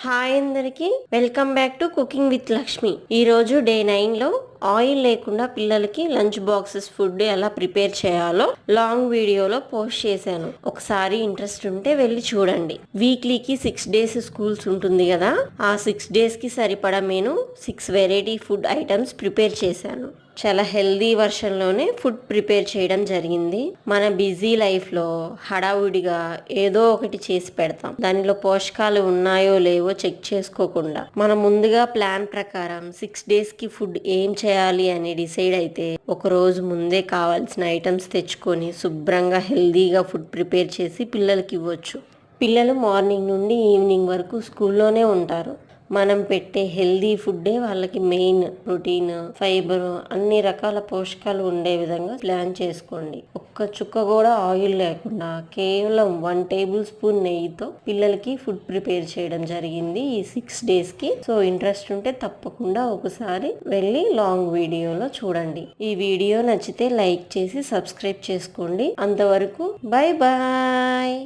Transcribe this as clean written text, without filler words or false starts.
Hi అందరికి welcome back to cooking with Lakshmi. ఈరోజు day 9లో oil లేకుండా పిల్లలకి లంచ్ బాక్సెస్ ఫుడ్ ఎలా ప్రిపేర్ చేయాలో లాంగ్ వీడియోలో పోస్ట్ చేశాను. ఒకసారి ఇంట్రెస్ట్ ఉంటే వెళ్ళి చూడండి. వీక్లీకి 6 days స్కూల్స్ ఉంటుంది కదా, ఆ 6 days కి సరిపడా నేను 6 వెరైటీ ఫుడ్ ఐటమ్స్ ప్రిపేర్ చేశాను. చాలా హెల్దీ వర్షన్లోనే ఫుడ్ ప్రిపేర్ చేయడం జరిగింది. మన బిజీ లైఫ్లో హడావుడిగా ఏదో ఒకటి చేసి పెడతాం. దానిలో పోషకాలు ఉన్నాయో లేవో చెక్ చేసుకోకుండా మనం ముందుగా ప్లాన్ ప్రకారం 6 days కి ఫుడ్ ఏం చేయాలి అని డిసైడ్ అయితే ఒక రోజు ముందే కావాల్సిన ఐటమ్స్ తెచ్చుకొని శుభ్రంగా హెల్దీగా ఫుడ్ ప్రిపేర్ చేసి పిల్లలకి ఇవ్వచ్చు. పిల్లలు మార్నింగ్ నుండి ఈవినింగ్ వరకు స్కూల్లోనే ఉంటారు. మనం పెట్టే హెల్దీ ఫుడ్డే వాళ్ళకి మెయిన్. ప్రోటీన్, ఫైబర్, అన్ని రకాల పోషకాలు ఉండే విధంగా ప్లాన్ చేసుకోండి. ఒక్క చుక్క కూడా ఆయిల్ లేకుండా కేవలం 1 tablespoon నెయ్యితో పిల్లలకి ఫుడ్ ప్రిపేర్ చేయడం జరిగింది ఈ 6 days కి. సో ఇంట్రెస్ట్ ఉంటే తప్పకుండా ఒకసారి వెళ్ళి లాంగ్ వీడియోలో చూడండి. ఈ వీడియో నచ్చితే లైక్ చేసి సబ్స్క్రైబ్ చేసుకోండి. అంతవరకు బై బాయ్.